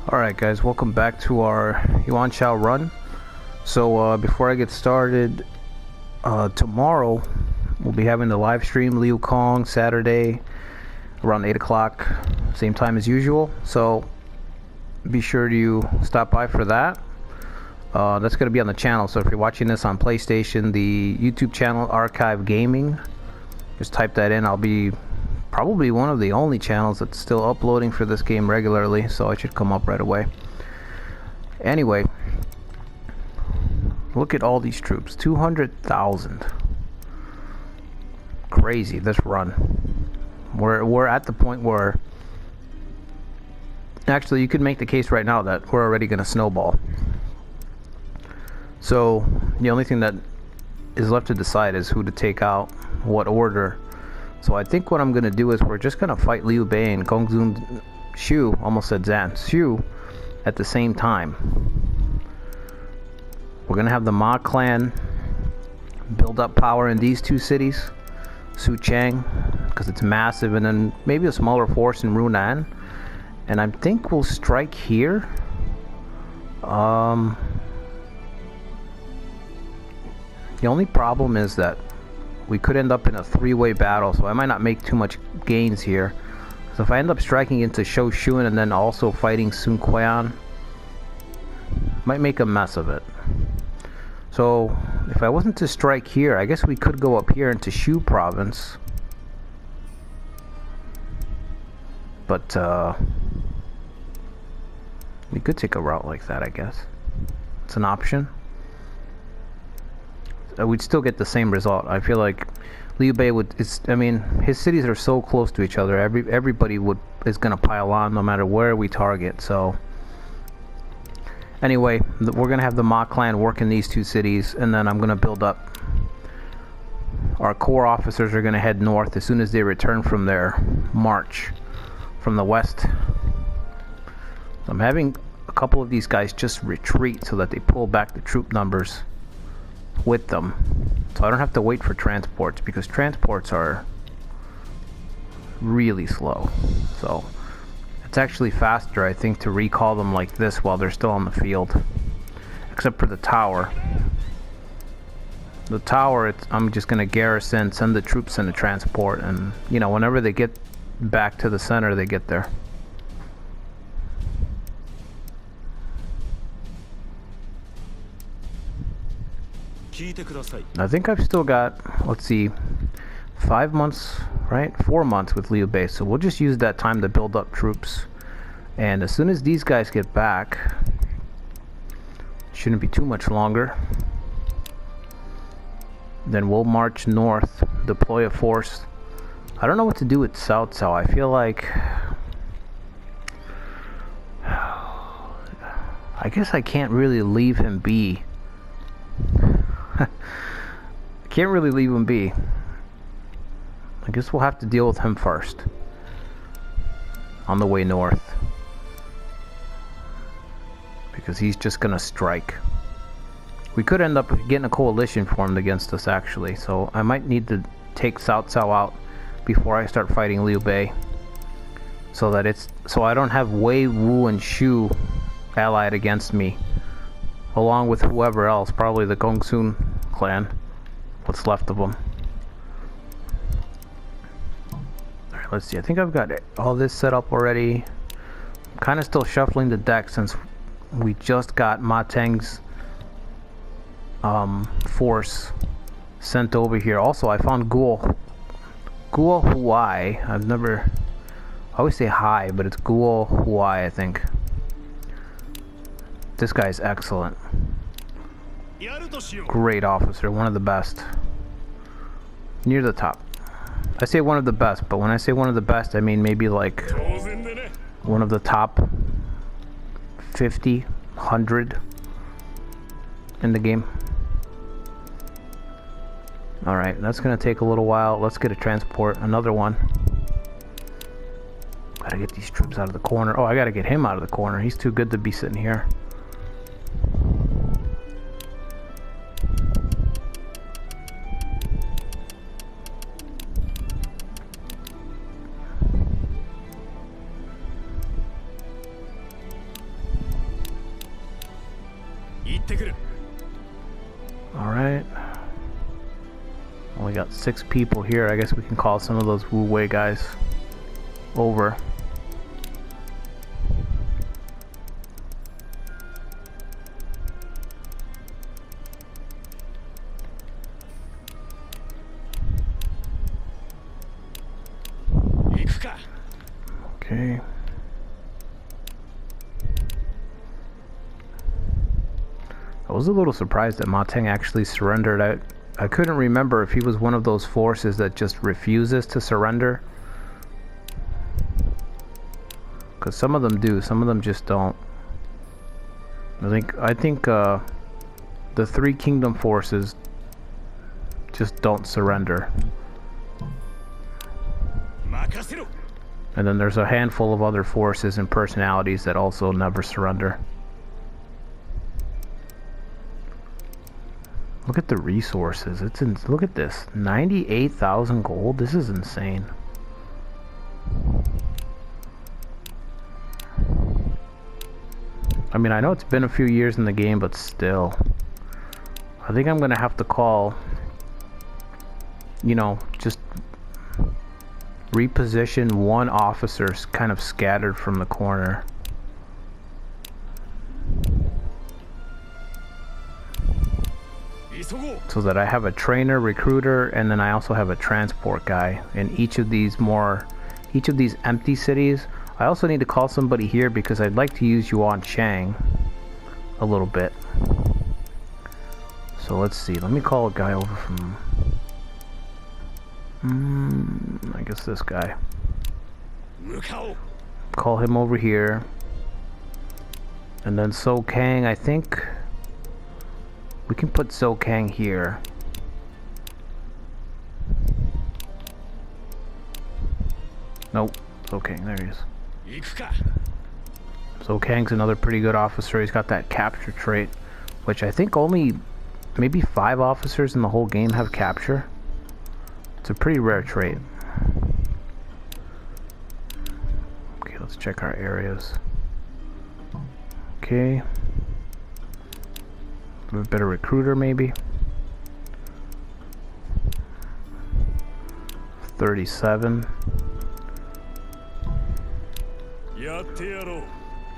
Alright guys, welcome back to our Yuan Shao run. So before I get started, tomorrow we'll be having the live stream, Liu Kong, Saturday around 8 o'clock, same time as usual. So be sure to stop by for that. That's going to be on the channel, so if you're watching this on PlayStation, the YouTube channel Archive Gaming, just type that in. I'll be probably one of the only channels that's still uploading for this game regularly, so it should come up right away. Anyway, look at all these troops, 200,000. Crazy, this run. We're at the point where actually you could make the case right now that we're already going to snowball. So the only thing that is left to decide is who to take out, what order. So I think what I'm going to do is we're just going to fight Liu Bei and Gongsun Shu, almost said Zan, Shu, at the same time. We're going to have the Ma clan build up power in these two cities, Su Chang, because it's massive, and then maybe a smaller force in Runan. And I think we'll strike here. The only problem is that we could end up in a three-way battle, so I might not make too much gains here. So if I end up striking into Shao Shun and then also fighting Sun Quan, might make a mess of it. So if I wasn't to strike here, I guess we could go up here into Shu province. But we could take a route like that, I guess. It's an option. We'd still get the same result. I feel like Liu Bei would. I mean, his cities are so close to each other. Everybody is gonna pile on no matter where we target. So anyway, we're gonna have the Ma clan work in these two cities, and then I'm gonna build up. Our core officers are gonna head north as soon as they return from their march from the west. I'm having a couple of these guys just retreat so that they pull back the troop numbers with them, so I don't have to wait for transports, because transports are really slow. So it's actually faster, I think, to recall them like this while they're still on the field, except for the tower. The tower, I'm just going to garrison, send the troops in a transport, and you know, whenever they get back to the center, they get there. I think I've still got, let's see, 5 months, right? 4 months with Liu Bei, so we'll just use that time to build up troops. And as soon as these guys get back, shouldn't be too much longer, then we'll march north, deploy a force. I don't know what to do with Cao Cao. I feel like, I guess I can't really leave him be. I can't really leave him be. I guess we'll have to deal with him first on the way north, because he's just gonna strike. We could end up getting a coalition formed against us, actually, so I might need to take Cao Cao out before I start fighting Liu Bei, so I don't have Wei, Wu, and Shu allied against me, along with whoever else, probably the Gongsun clan, what's left of them. Alright, let's see, I think I've got all this set up already. I'm kind of still shuffling the deck since we just got Ma Teng's force sent over here. Also, I found Guo Huai. I always say hi, but it's Guo Huai, I think. This guy's excellent. Great officer, one of the best. Near the top. I say one of the best, but when I say one of the best, I mean maybe like one of the top 50, 100 in the game. Alright, that's gonna take a little while. Let's get a transport, another one. Gotta get these troops out of the corner. Oh, I gotta get him out of the corner. He's too good to be sitting here. Alright. Only got 6 people here. I guess we can call some of those Wu Wei guys over. Okay. I was a little surprised that Ma Teng actually surrendered. I couldn't remember if he was one of those forces that just refuses to surrender. Because some of them do, some of them just don't. I think the 3 kingdom forces just don't surrender. And then there's a handful of other forces and personalities that also never surrender. Look at the resources. Look at this. 98,000 gold. This is insane. I mean, I know it's been a few years in the game, but still. I think I'm gonna have to call, you know, just reposition one officer kind of scattered from the corner. So that I have a trainer, recruiter, and then I also have a transport guy in each of these empty cities. I also need to call somebody here because I'd like to use Yuan Chang a little bit. So let's see. Let me call a guy over from I guess this guy. Call him over here. And then So Kang, I think we can put So Kang here. Nope. So Kang, there he is. So Kang's another pretty good officer. He's got that capture trait, which I think only maybe 5 officers in the whole game have capture. It's a pretty rare trait. Okay, let's check our areas. Okay. A better recruiter maybe. 37.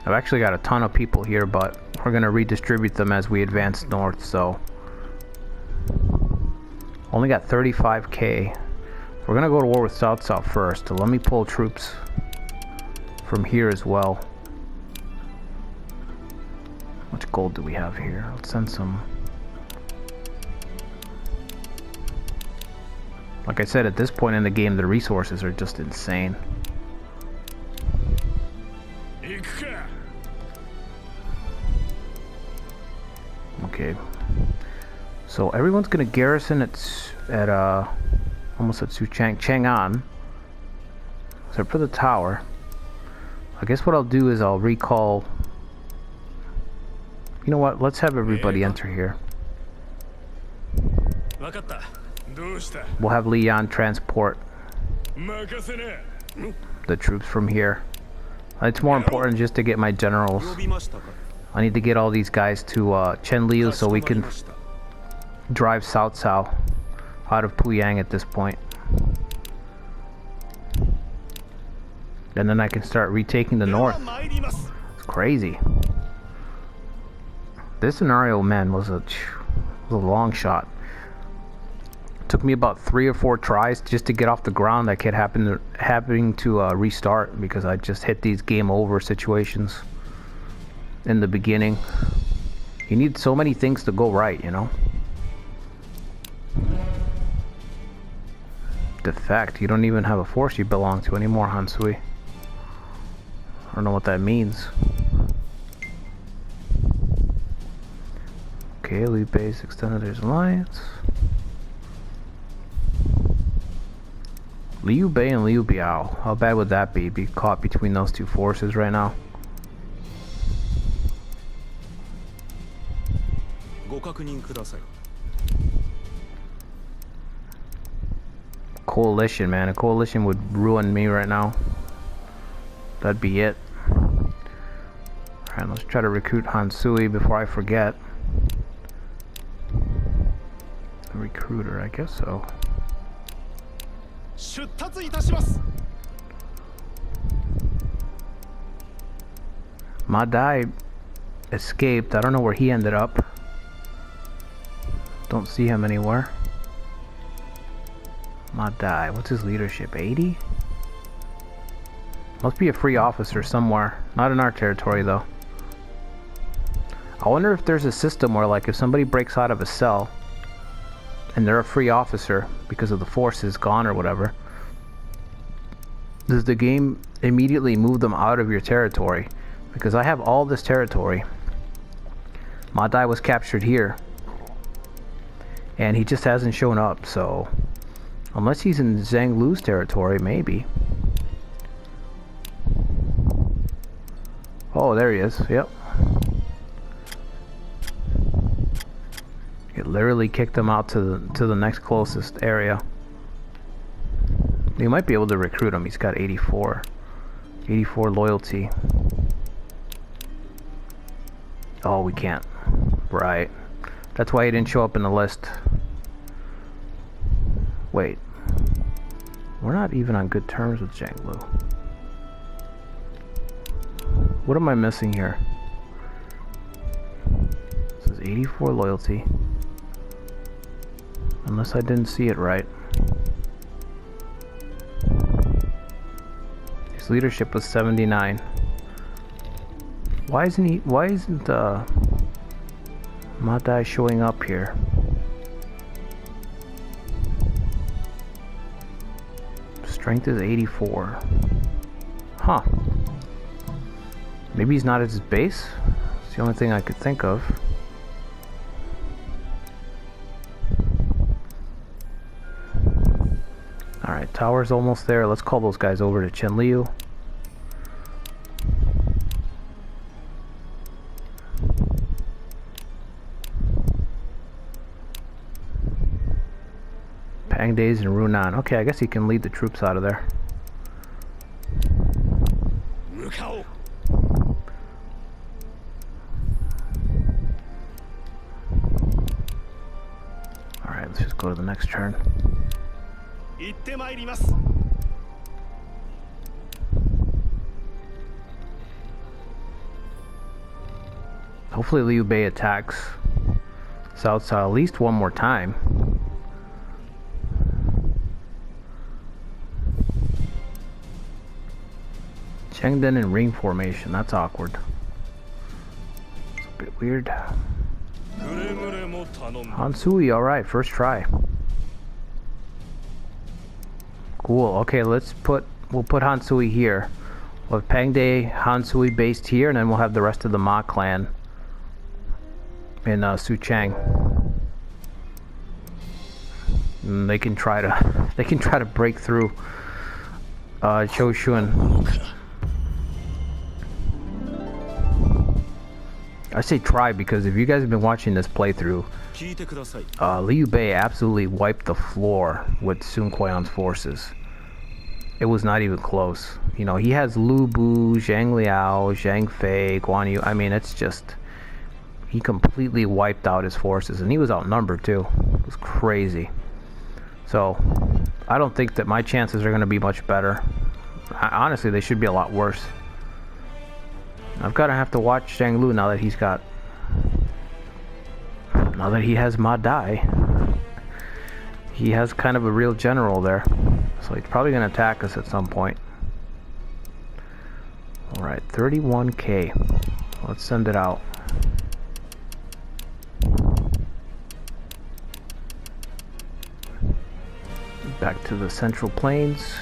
I've actually got a ton of people here, but we're gonna redistribute them as we advance north, so only got 35k. We're gonna go to war with South first, so let me pull troops from here as well. How much gold do we have here? Let's send some. Like I said, at this point in the game, the resources are just insane. Okay. So everyone's gonna garrison at almost at Chang'an, except for the tower. I guess what I'll do is I'll recall. You know what? Let's have everybody enter here. We'll have Li Yan transport the troops from here. It's more important just to get my generals. I need to get all these guys to Chen Liu so we can drive Cao Cao out of Puyang at this point. And then I can start retaking the north. It's crazy. This scenario, man, was a long shot. It took me about 3 or 4 tries just to get off the ground. I kept having to restart because I just hit these game over situations in the beginning. You need so many things to go right, you know. Defect. You don't even have a force you belong to anymore, Hansui. I don't know what that means. Okay, Liu Bei's extended his alliance. Liu Bei and Liu Biao. How bad would that be caught between those 2 forces right now? Coalition, man. A coalition would ruin me right now. That'd be it. Alright, let's try to recruit Hansui before I forget. recruiter, I guess so. 出立いたします。 Madai escaped. I don't know where he ended up. Don't see him anywhere. Madai, what's his leadership? 80? Must be a free officer somewhere. Not in our territory though. I wonder if there's a system where, like, if somebody breaks out of a cell and they're a free officer because of the force is gone or whatever, does the game immediately move them out of your territory? Because I have all this territory. Madai was captured here and he just hasn't shown up, so unless he's in Zhang Lu's territory, maybe. Oh, there he is. Yep. It literally kicked him out to the next closest area. You might be able to recruit him. He's got 84 loyalty. Oh, we can't. Right. That's why he didn't show up in the list. Wait. We're not even on good terms with Zhang Lu. What am I missing here? This is 84 loyalty. Unless I didn't see it right. His leadership was 79. Why isn't Madai showing up here? Strength is 84. Huh. Maybe he's not at his base? It's the only thing I could think of. Alright, tower's almost there. Let's call those guys over to Chenliu. Pangdays and Runan. Okay, I guess he can lead the troops out of there. Alright, let's just go to the next turn. Hopefully Liu Bei attacks South at least one more time. Chengden in ring formation, that's awkward. It's a bit weird. Hansui, alright, first try. Cool, okay, we'll put Hansui here. We'll have Pangde, Hansui based here, and then we'll have the rest of the Ma clan in Suchang. And they can try to break through Choshuan. I say try because if you guys have been watching this playthrough, Liu Bei absolutely wiped the floor with Sun Quan's forces. It was not even close. You know, he has Lu Bu, Zhang Liao, Zhang Fei, Guan Yu. I mean, it's just, he completely wiped out his forces, and he was outnumbered too. It was crazy. So, I don't think that my chances are going to be much better. Honestly, they should be a lot worse. I've got to have to watch Zhang Lu now that he has Madai. He has kind of a real general there. So he's probably going to attack us at some point. Alright, 31k. Let's send it out. Back to the Central Plains.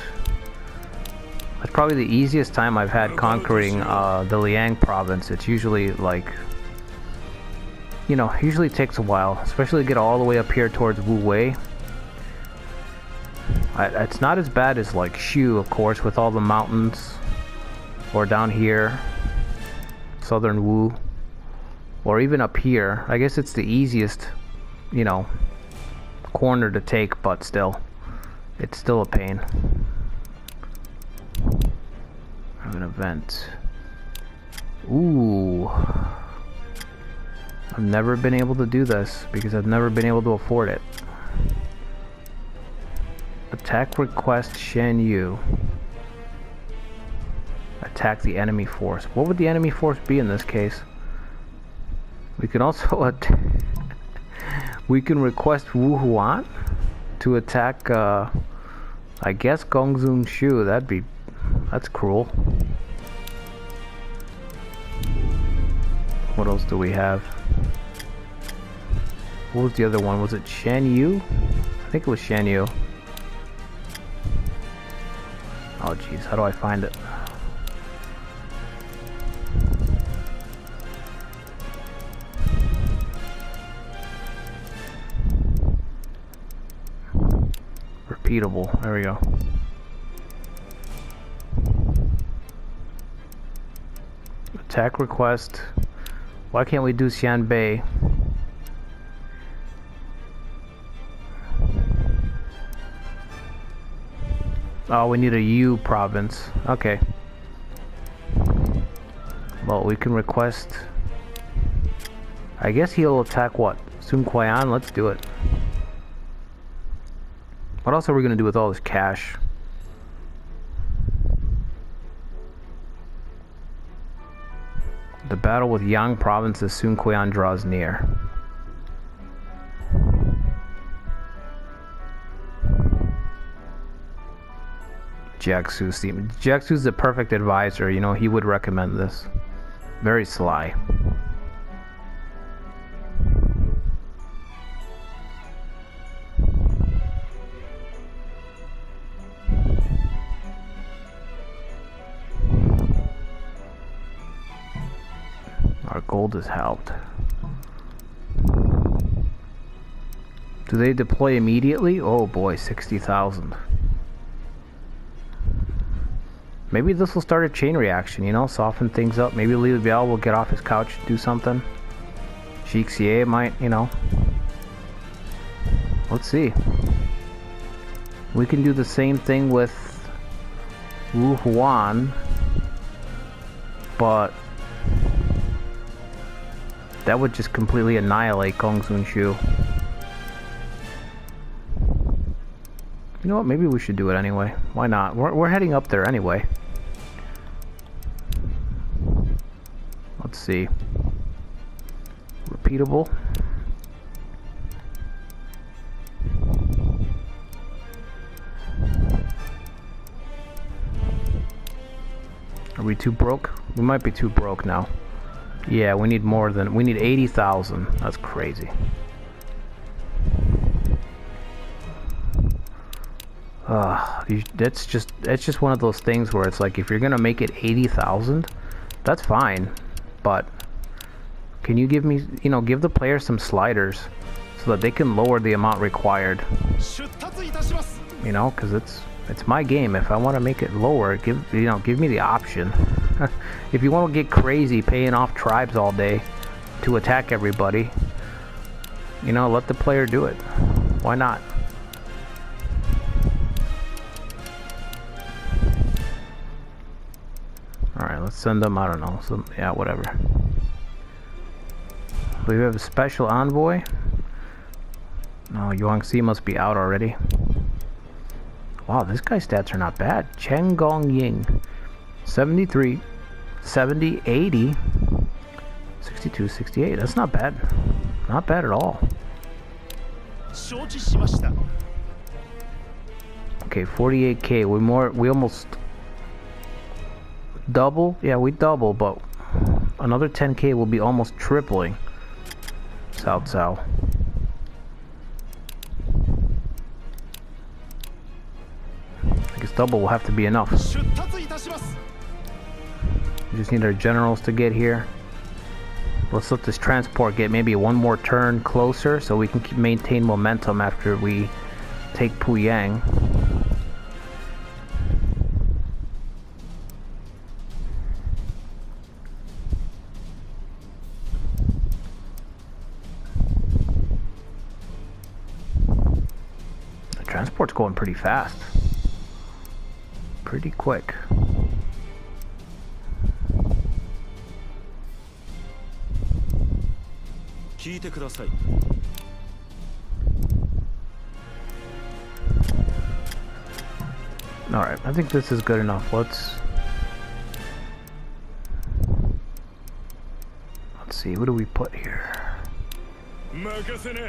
That's probably the easiest time I've had conquering the Liang province. It's usually like, you know, usually takes a while, especially to get all the way up here towards Wu Wei. It's not as bad as like Shu, of course, with all the mountains, or down here, southern Wu, or even up here. I guess it's the easiest, you know, corner to take, but still, it's still a pain. I have an event. Ooh. I've never been able to do this because I've never been able to afford it. Attack request Shen Yu. Attack the enemy force. What would the enemy force be in this case? We can also we can request Wu Huan to attack I guess Gongzun Shu. That's cruel. What else do we have? What was the other one? Was it Shen Yu? I think it was Shen Yu. Oh jeez, how do I find it? Repeatable. There we go. Attack request. Why can't we do Xianbei? Oh, we need a Yu province. Okay. Well, we can request. I guess he'll attack what? Sun Kuan? Let's do it. What else are we gonna do with all this cash? The battle with Yang province as Sun Kuan draws near. Jiaxu's team. Jiaxu's the perfect advisor, you know, he would recommend this. Very sly. Our gold is helped. Do they deploy immediately? Oh boy, 60,000. Maybe this will start a chain reaction, you know, soften things up. Maybe Liu Biao will get off his couch and do something. Sheik Xie might, you know. Let's see. We can do the same thing with Wu Huan, but that would just completely annihilate Gongsun Shu. You know what? Maybe we should do it anyway. Why not? We're heading up there anyway. Let's see. Repeatable. Are we too broke? We might be too broke now. Yeah, we need more than... We need 80,000. That's crazy. It's just one of those things where it's like, if you're gonna make it 80,000, that's fine, but can you give me, you know, give the players some sliders so that they can lower the amount required, you know, because it's my game. If I want to make it lower, give me the option. If you want to get crazy paying off tribes all day to attack everybody, you know, let the player do it. Why not? Alright, let's send them, I don't know, yeah, whatever. We have a special envoy. No, Yuanxi must be out already. Wow, this guy's stats are not bad. Chen Gongying. 73, 70, 80, 62, 68. That's not bad. Not bad at all. Okay, 48k. We almost double. Yeah, we double, but another 10k will be almost tripling. Cao. I guess double will have to be enough. We just need our generals to get here. Let's let this transport get maybe one more turn closer so we can maintain momentum after we take Puyang. The transport's going pretty fast. Pretty quick. Alright, I think this is good enough. Let's see, what do we put here?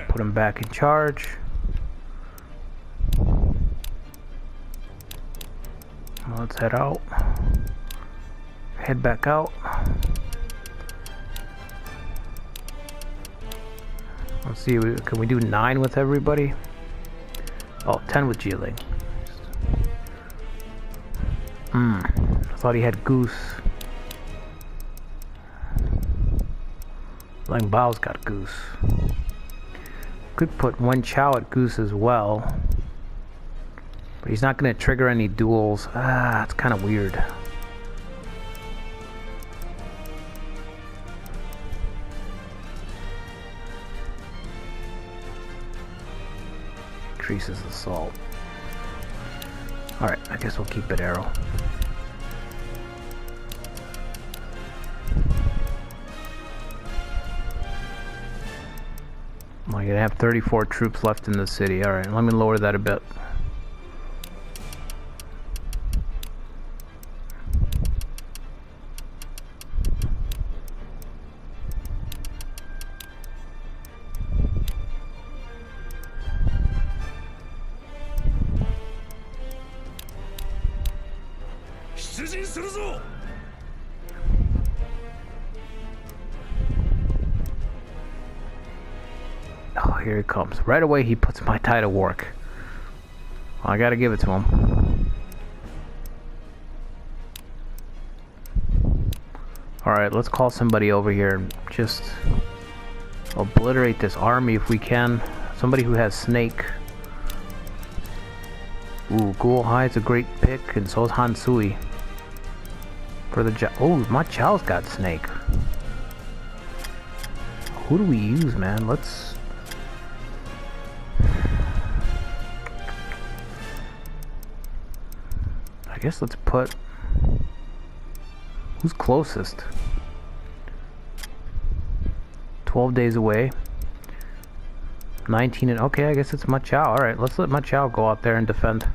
Put him back in charge. Let's head out. Head back out. Let's see, can we do 9 with everybody? Oh, 10 with Jiling. I thought he had Goose. Lang Bao's got Goose. Could put one Chao at Goose as well. But he's not going to trigger any duels. Ah, it's kind of weird. Increases assault. Alright, I guess we'll keep it arrow. Well, you're gonna have 34 troops left in the city. Alright, let me lower that a bit. Oh, here he comes. Right away he puts my tie to work. Well, I gotta give it to him. Alright, let's call somebody over here and just obliterate this army if we can. Somebody who has Snake. Ooh, Ghoul Hide's a great pick, and so is Hansui. For the oh, my Chao's got Snake. Who do we use, man? Let's... I guess let's put... Who's closest? 12 days away. 19 and... Okay, I guess it's Ma Chao. Alright, let's let Ma Chao go out there and defend.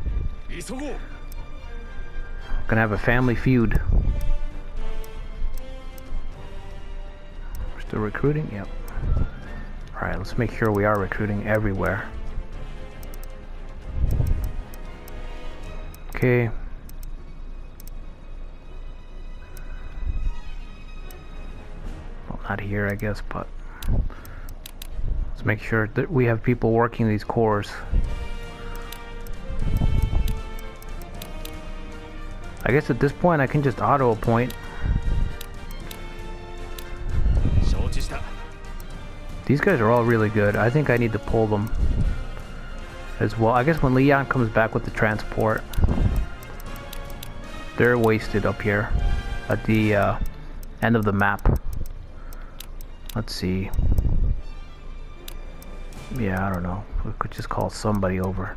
Gonna have a family feud. We're still recruiting? Yep. Alright, let's make sure we are recruiting everywhere. Okay. Well, not here, I guess, but let's make sure that we have people working these cores. I guess at this point I can just auto appoint. These guys are all really good. I think I need to pull them as well. I guess when Leon comes back with the transport, they're wasted up here at the end of the map. Let's see. Yeah, I don't know. We could just call somebody over.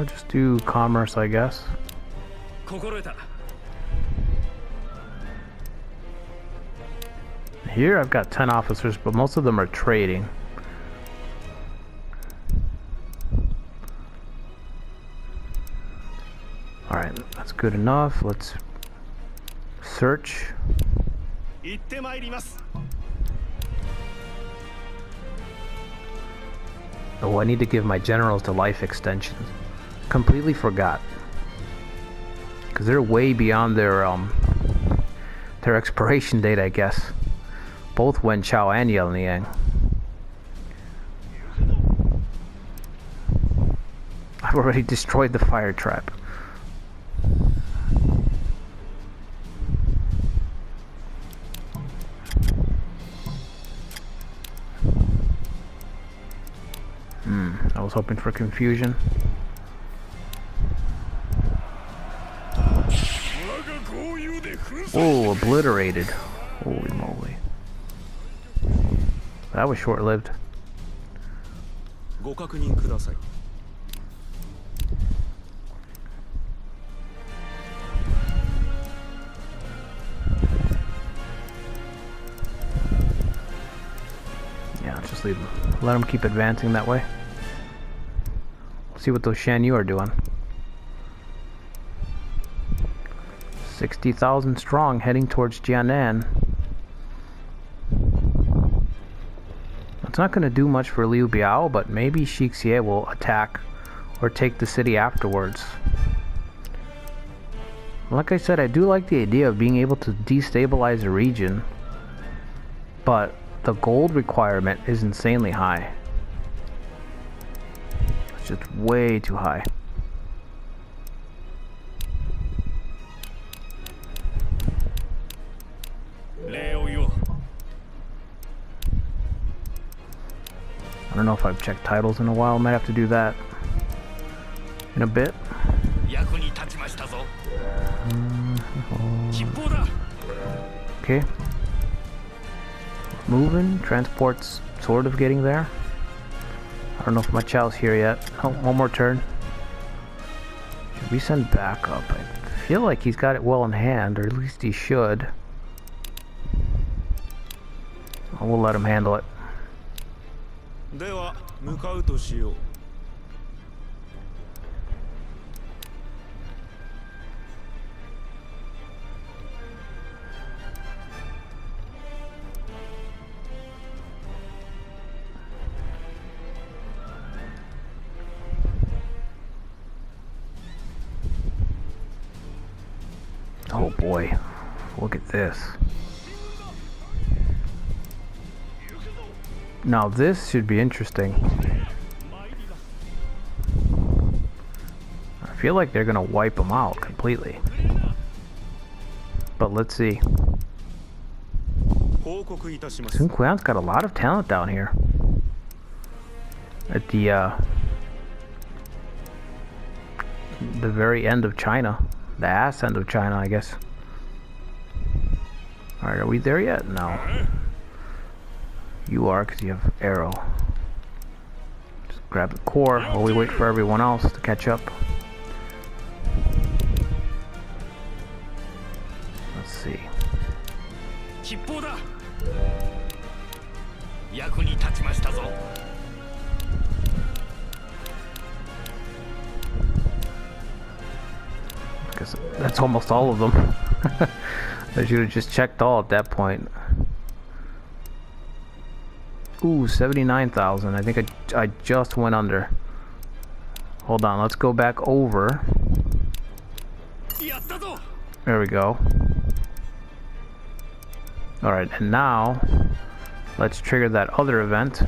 Just do commerce, I guess. Here I've got 10 officers, but most of them are trading. Alright, that's good enough. Let's search. Oh, I need to give my generals the life extensions. Completely forgot. Because they're way beyond their expiration date, I guess. Both Wen Chao and Yel Niang. I've already destroyed the fire trap. I was hoping for confusion. Oh, obliterated. Holy moly. That was short-lived. Just leave him. Let him keep advancing that way. See what those Shan Yu are doing. 60,000 strong heading towards Jianan. It's not going to do much for Liu Biao, but maybe Shixie will attack or take the city afterwards. Like I said, I do like the idea of being able to destabilize a region, but the gold requirement is insanely high. It's just way too high. I don't know if I've checked titles in a while. Might have to do that in a bit. Okay. Moving. Transport's sort of getting there. I don't know if my Chao's here yet. Oh, one more turn. Should we send backup? I feel like he's got it well in hand, or at least he should. Oh, we'll let him handle it. Oh boy, look at this. Now this should be interesting. I feel like they're gonna wipe them out completely. But let's see. Sun Quan's got a lot of talent down here. At the very end of China. The ass end of China, I guess. Alright, are we there yet? No. You are, because you have arrow. Just grab the core while we wait for everyone else to catch up. Let's see. Because that's almost all of them. I should have just checked all at that point. Ooh, 79,000. I think I just went under. Hold on, let's go back over. There we go. Alright, and now let's trigger that other event.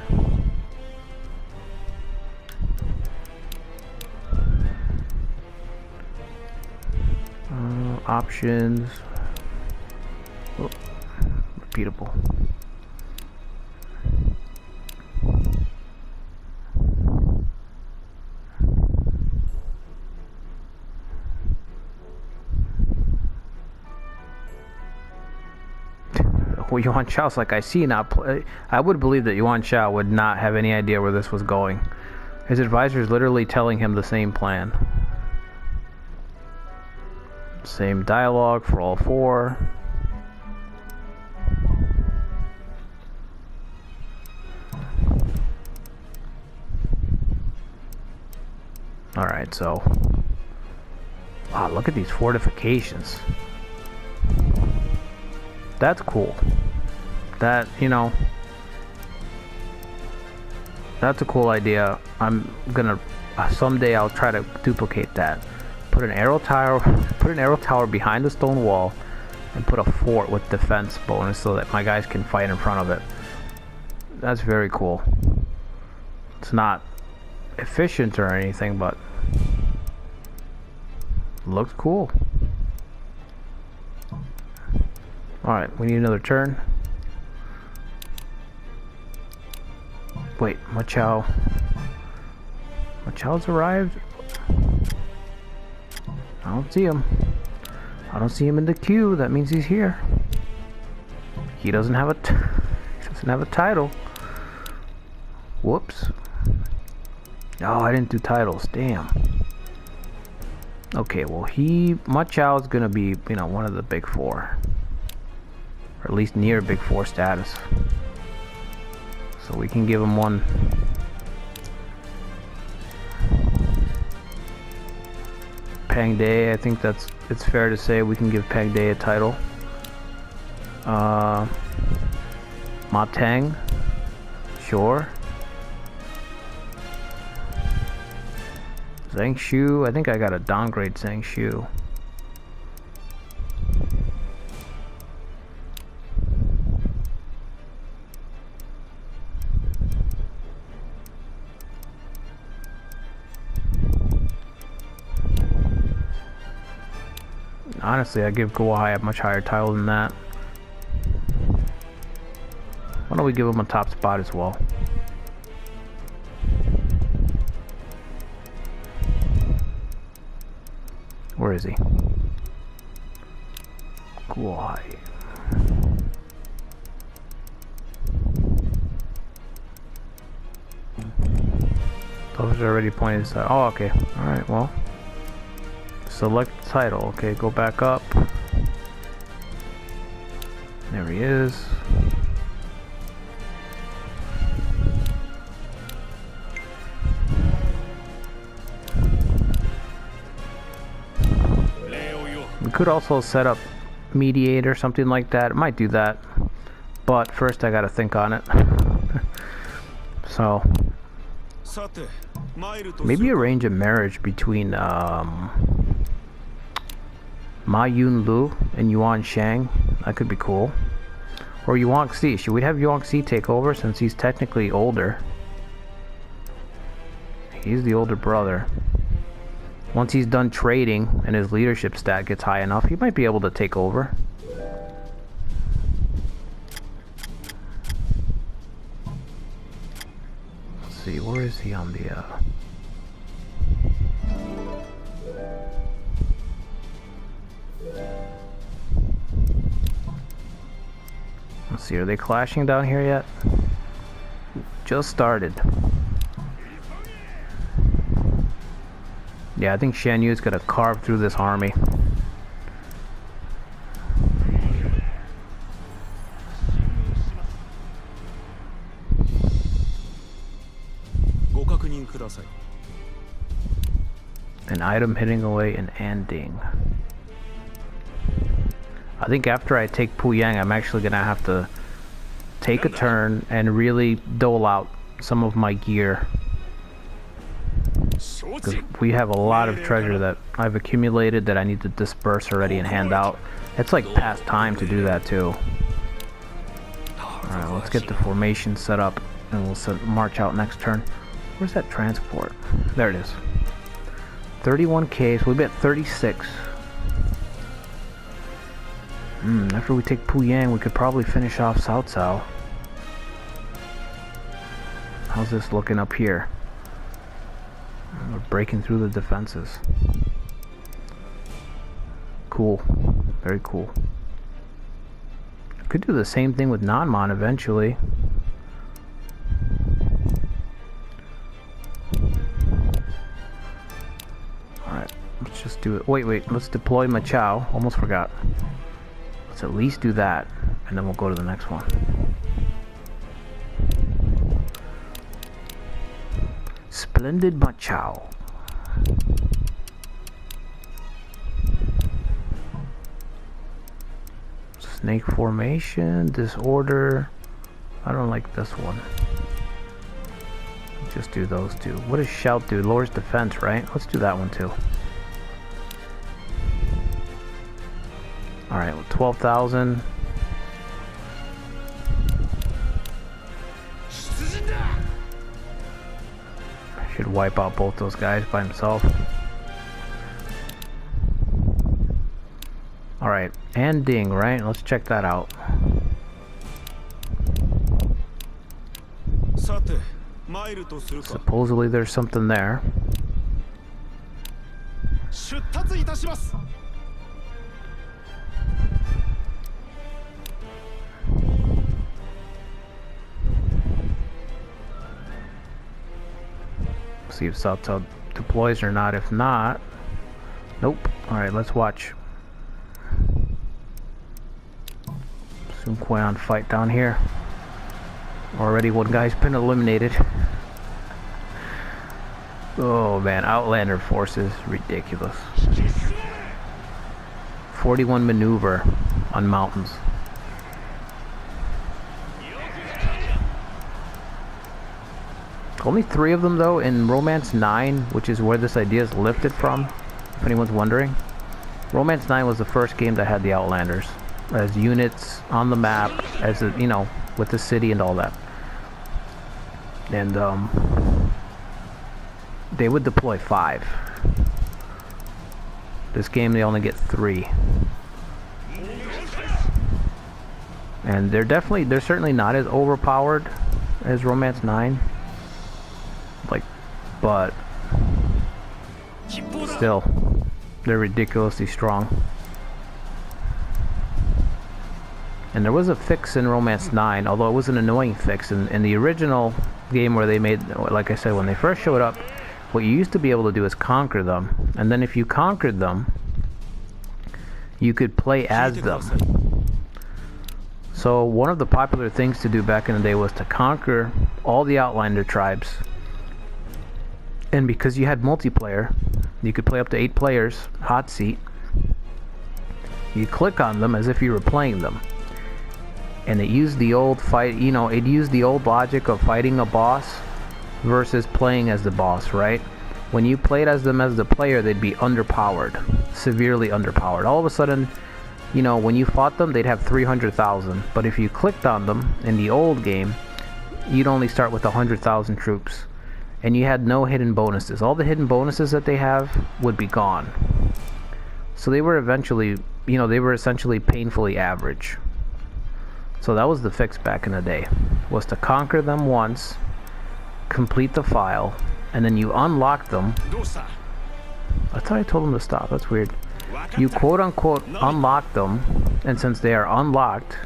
Options. Oh, repeatable. Well, Yuan Shao's like, I see now. I would believe that Yuan Shao would not have any idea where this was going. His advisor is literally telling him the same plan. Same dialogue for all four. Alright, so... Wow, look at these fortifications. That's cool. That, you know... That's a cool idea. I'm gonna... someday I'll try to duplicate that. Put an arrow tower behind the stone wall, and put a fort with defense bonus so that my guys can fight in front of it. That's very cool. It's not efficient or anything, but looks cool. Alright, we need another turn. Wait, Ma Chao's arrived? I don't see him. I don't see him in the queue. That means he's here. He doesn't have a title. Whoops. Oh, I didn't do titles. Damn. Okay, well Ma Chao's gonna be, you know, one of the big four. Or at least near big four status. So we can give him one. Pang Day, I think it's fair to say we can give Pang Day a title. Ma Tang, sure. Zhang Shu, I think I gotta downgrade Zhang Shu. Honestly, I give Guohai a much higher title than that. Why don't we give him a top spot as well? Where is he? Guohai. Those are already pointed aside. Oh, okay. Alright, well. Select title. Okay, go back up. There he is. We could also set up mediate or something like that. Might do that, but first I gotta think on it. So maybe arrange a marriage between Ma Yun Lu and Yuan Shang. That could be cool. Or Yuan Xi. Should we have Yuan Xi take over since he's technically older? He's the older brother. Once he's done trading and his leadership stat gets high enough, he might be able to take over. Let's see, where is he on the Let's see, are they clashing down here yet? Just started. Yeah, I think Shan Yu's gonna carve through this army. An item hitting away an Anding. I think after I take Puyang, I'm actually gonna have to take a turn and really dole out some of my gear. Because we have a lot of treasure that I've accumulated that I need to disperse already and hand out. It's like past time to do that too. Alright, let's get the formation set up and we'll march out next turn. Where's that transport? There it is. 31k, so we'll be at 36. After we take Puyang, we could probably finish off Cao Cao. How's this looking up here? We're breaking through the defenses. Cool. Very cool. Could do the same thing with Nanman eventually. Alright, let's just do it. Wait, let's deploy Ma Chao. Almost forgot. Let's at least do that, and then we'll go to the next one. Splendid Ma Chao. Snake formation, disorder. I don't like this one. Just do those two. What does Shout do? Lowers defense, right? Let's do that one too. Alright, 12,000. Should wipe out both those guys by himself. Alright, and Ding, right? Let's check that out. Supposedly there's something there. See if Cao Cao deploys or not. If not, nope. Alright, let's watch Sun Quan fight down here. Already one guy's been eliminated. Oh man, Outlander forces, ridiculous. 41 maneuver on mountains. Only 3 of them though in Romance 9, which is where this idea is lifted from, if anyone's wondering. Romance 9 was the first game that had the Outlanders as units on the map, as a, you know, with the city and all that. And they would deploy 5. This game they only get 3. And they're certainly not as overpowered as Romance 9. Like, but still, they're ridiculously strong. And there was a fix in Romance 9, although it was an annoying fix. In the original game where they made, like I said, when they first showed up, what you used to be able to do is conquer them. And then if you conquered them, you could play as them. So one of the popular things to do back in the day was to conquer all the Outlander tribes. And because you had multiplayer, you could play up to 8 players, hot seat. You click on them as if you were playing them. And it used the old fight, you know, it used the old logic of fighting a boss versus playing as the boss, right? When you played as them as the player, they'd be underpowered, severely underpowered. All of a sudden, you know, when you fought them, they'd have 300,000. But if you clicked on them in the old game, you'd only start with 100,000 troops. And you had no hidden bonuses. All the hidden bonuses that they have would be gone. So they were eventually, you know, they were essentially painfully average. So that was the fix back in the day, was to conquer them once, complete the file, and then you unlock them. I thought I told them to stop, that's weird. You quote unquote unlock them, and since they are unlocked,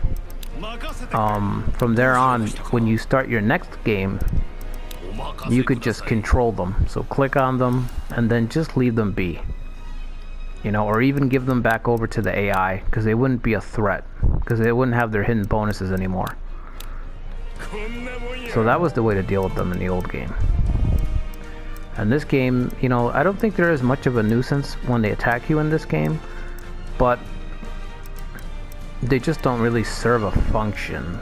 from there on, when you start your next game, you could just control them. So click on them and then just leave them be, you know, or even give them back over to the AI, because they wouldn't be a threat, because they wouldn't have their hidden bonuses anymore. So that was the way to deal with them in the old game. And this game, you know, I don't think there is much of a nuisance when they attack you in this game, but they just don't really serve a function,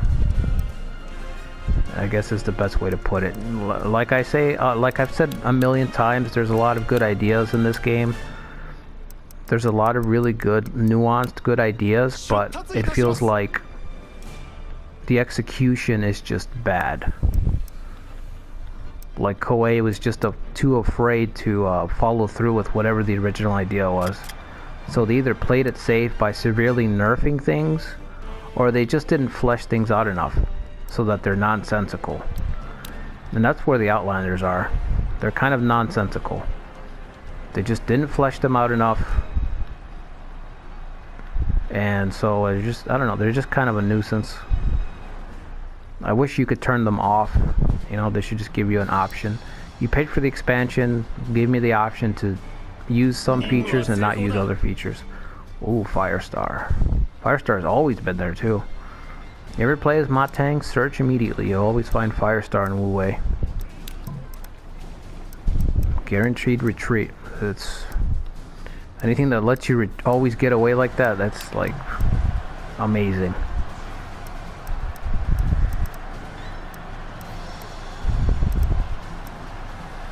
I guess is the best way to put it. Like I say, like I've said a million times, there's a lot of good ideas in this game. There's a lot of really good, nuanced, good ideas, but it feels like the execution is just bad. Like Koei was just too afraid to follow through with whatever the original idea was. So they either played it safe by severely nerfing things, or they just didn't flesh things out enough so that they're nonsensical. And that's where the Outlanders are. They're kind of nonsensical. They just didn't flesh them out enough. And so it's just, I don't know, they're just kind of a nuisance. I wish you could turn them off. You know, they should just give you an option. You paid for the expansion, gave me the option to use some features and not use other features. Ooh, Firestar. Firestar has always been there too. You ever play as Matang? Search immediately. You'll always find Firestar in Wu Wei. Guaranteed retreat. It's anything that lets you always get away like that. That's like amazing.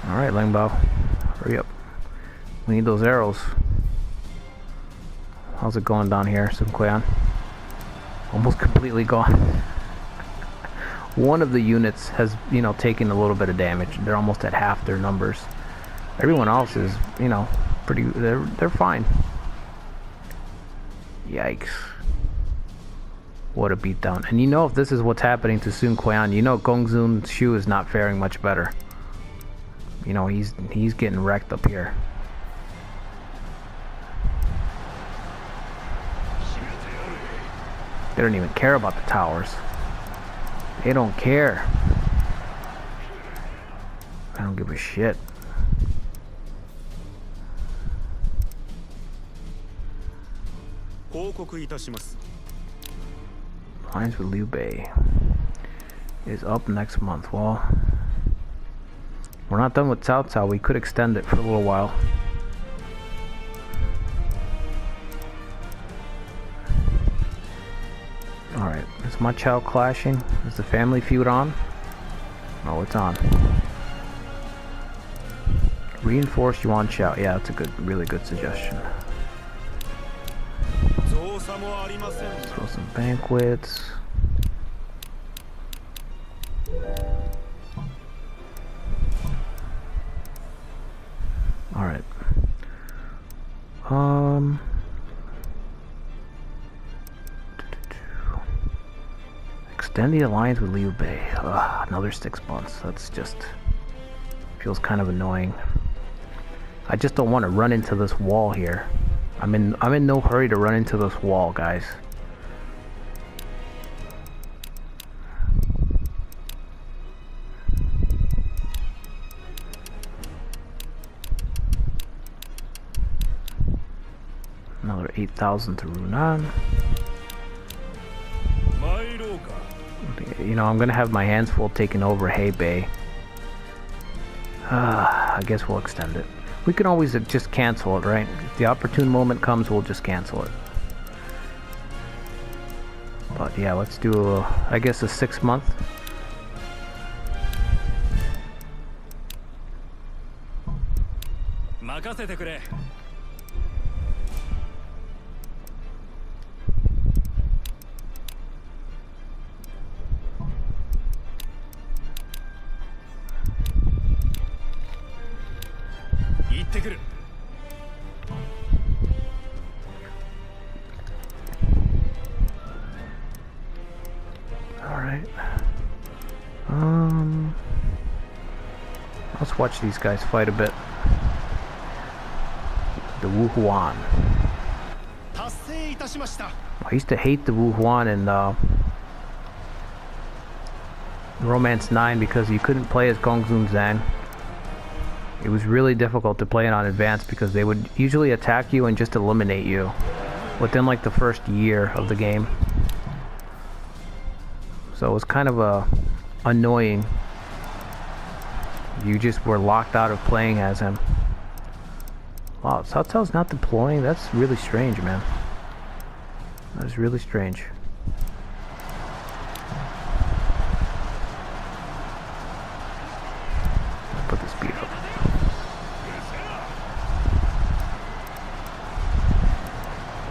All right, Langbao, hurry up. We need those arrows. How's it going down here, Sun Quan? Almost completely gone. One of the units has, you know, taken a little bit of damage. They're almost at half their numbers. Everyone else is, you know, pretty. They're fine. Yikes! What a beatdown. And you know, if this is what's happening to Sun Quan, you know Gongsun Shu is not faring much better. You know, he's getting wrecked up here. They don't even care about the towers. They don't care. I don't give a shit. Lines with Liu Bei. is up next month. Well, we're not done with Cao Cao. We could extend it for a little while. Alright, is my Chao clashing? Is the family feud on? Oh, it's on. Reinforce Yuan Shao. Yeah, that's a good, really good suggestion. Throw some banquets. Alright. Extend the alliance with Liu Bei. Another 6 months. That's just feels kind of annoying. I just don't want to run into this wall here. I'm in no hurry to run into this wall, guys. Another 8,000 to Runan. You know, I'm gonna have my hands full taking over Hebei. I guess we'll extend it. We can always just cancel it, right? If the opportune moment comes, we'll just cancel it. But yeah, let's do, I guess, a 6 month. Alright. Let's watch these guys fight a bit. The Wu Huan. I used to hate the Wu Huan in Romance 9 because you couldn't play as Gongsun Zhang. It was really difficult to play it on advanced because they would usually attack you and just eliminate you within like the first year of the game. So it was kind of annoying. You just were locked out of playing as him. Wow, Cao Cao's not deploying? That's really strange, man. That's really strange. Put the speed up.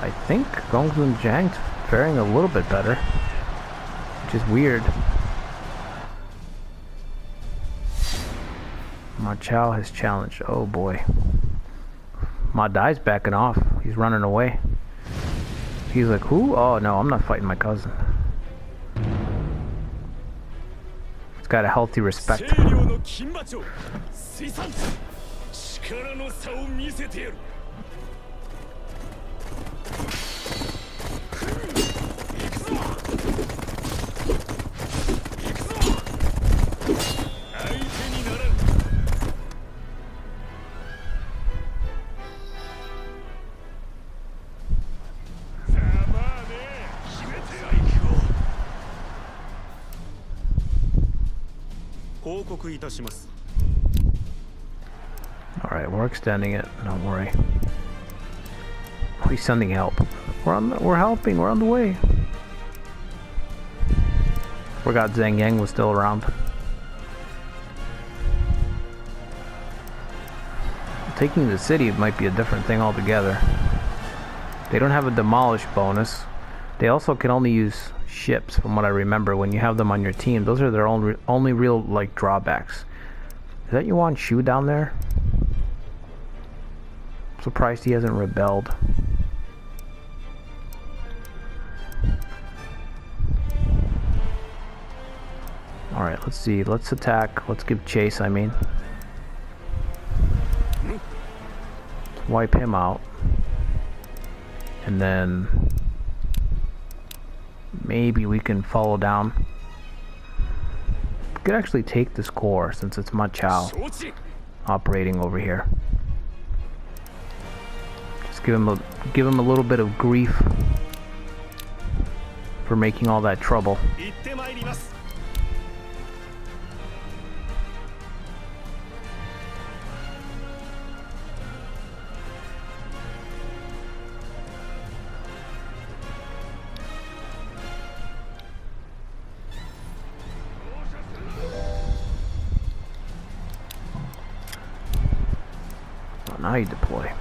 I think Gongsun Zhang's faring a little bit better, which is weird. Ma Chao has challenged. Oh boy. Ma Dai's backing off. He's running away. He's like, who? Oh no, I'm not fighting my cousin. He's got a healthy respect. Alright, we're extending it, don't worry. He's sending help. We're helping, we're on the way. Forgot Zhang Yang was still around. Taking the city might be a different thing altogether. They don't have a demolish bonus. They also can only use ships, from what I remember, when you have them on your team. Those are their only real, like, drawbacks. Is that Yuan Shu down there? I'm surprised he hasn't rebelled. Alright, let's see. Let's attack. Let's give chase, I mean. Wipe him out. And then maybe we can follow down. We could actually take this core since it's Ma Chao operating over here. Just give him a little bit of grief for making all that trouble. now you deploy.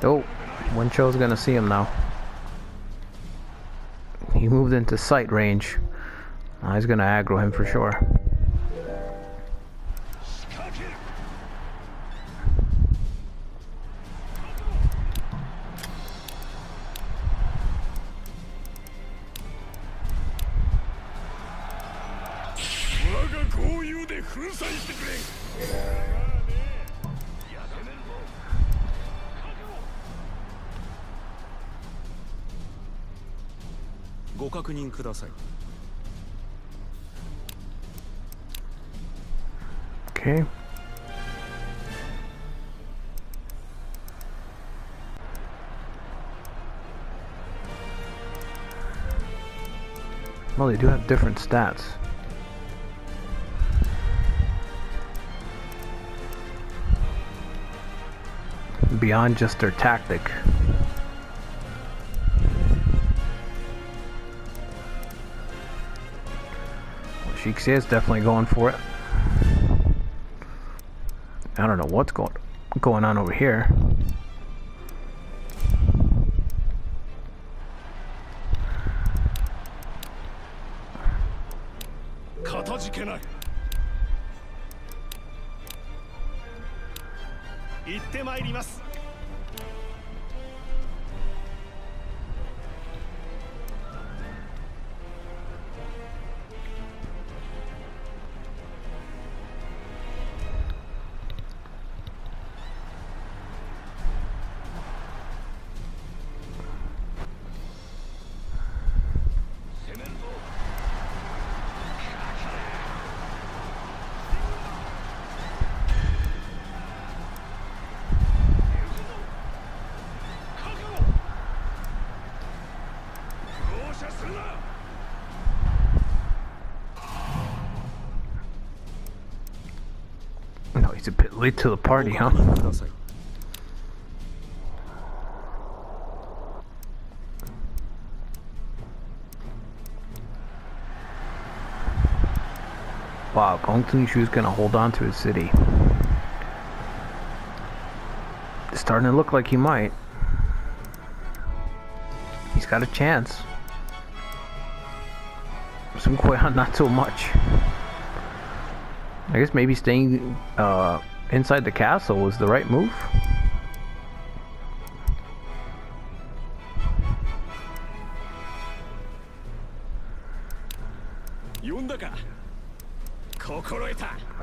Oh, Wencho's gonna see him now. He moved into sight range. Now he's gonna aggro him for sure. Okay. Well, they do have different stats. Beyond just their tactic. Shikse is definitely going for it. I don't know what's going on over here. No, he's a bit late to the party, huh? Wow, Gongtung Shu's gonna hold on to his city. It's starting to look like he might. He's got a chance. Sun Kuei-han not so much. I guess maybe staying inside the castle was the right move.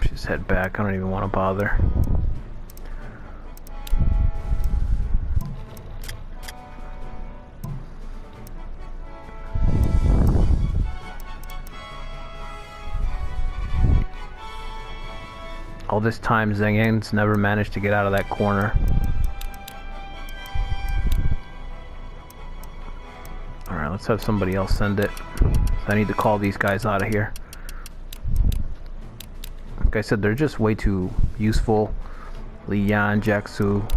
Just head back. I don't even want to bother. All this time, Zheng Yan's never managed to get out of that corner. Alright, let's have somebody else send it. I need to call these guys out of here. Like I said, they're just way too useful. Li Yan, Jaxu.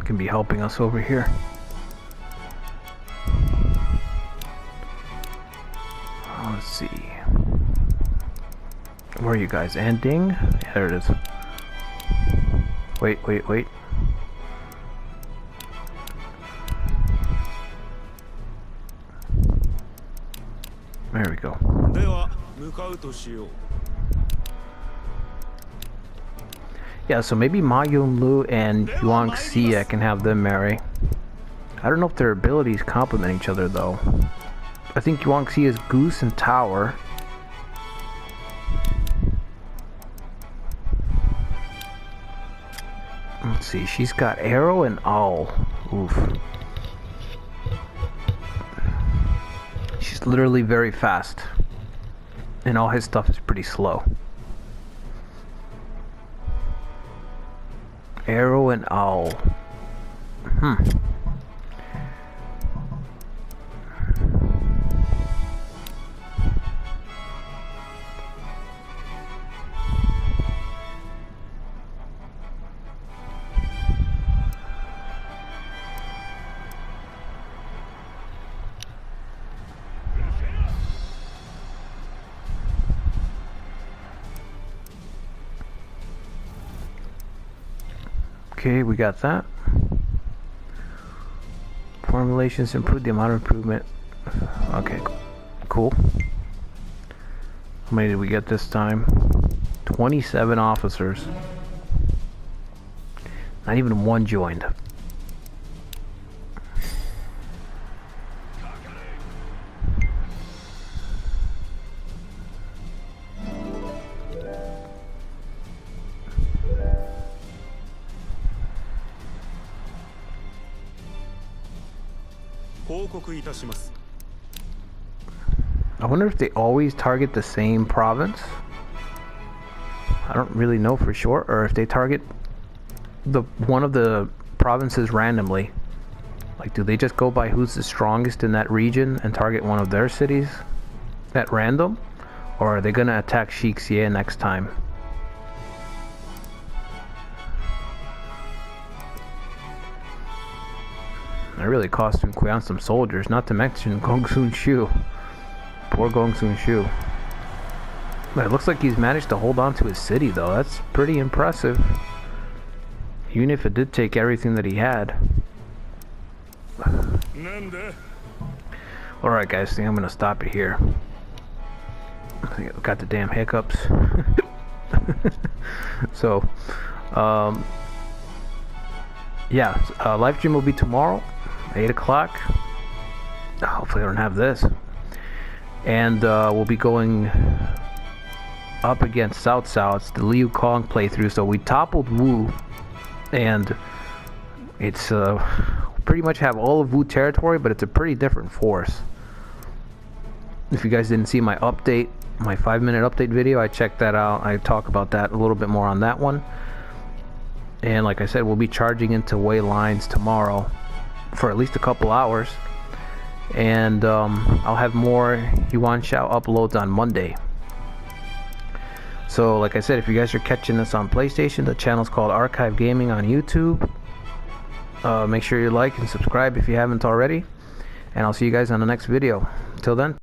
Can be helping us over here. Let's see. Where are you guys? Ending? Yeah, there it is. Wait. There we go. Yeah, so maybe Ma Yunlu and Yuan Xie, I can have them marry. I don't know if their abilities complement each other though. I think Yuan Xie is Goose and Tower. Let's see, she's got Arrow and Owl. Oof. She's literally very fast. And all his stuff is pretty slow. Arrow and Owl. Okay, we got that. Formulations improve the amount of improvement. Okay, cool. How many did we get this time? 27 officers. Not even one joined. I wonder if they always target the same province. I don't really know for sure, or if they target one of the provinces randomly. Like, do they just go by who's the strongest in that region and target one of their cities at random? Or are they gonna attack Shixie next time? I really cost Yuan some soldiers, not to mention Gong Sun Shu. Poor Gong Sun Shu. But it looks like he's managed to hold on to his city though. That's pretty impressive. Even if it did take everything that he had. Alright guys, I think I'm gonna stop it here. I think I've got the damn hiccups. So, yeah, live stream will be tomorrow, 8 o'clock. Hopefully I don't have this. And we'll be going up against South South. It's the Liu Kong playthrough. So we toppled Wu, and it's pretty much have all of Wu territory, but it's a pretty different force. If you guys didn't see my update, my 5-minute update video, I checked that out. I talk about that a little bit more on that one. And like I said, we'll be charging into Wei lines tomorrow for at least a couple hours. And I'll have more Yuan Shao uploads on Monday. So like I said, if you guys are catching this on PlayStation, the channel's called Archive Gaming on YouTube. Make sure you like and subscribe if you haven't already. And I'll see you guys on the next video. Till then.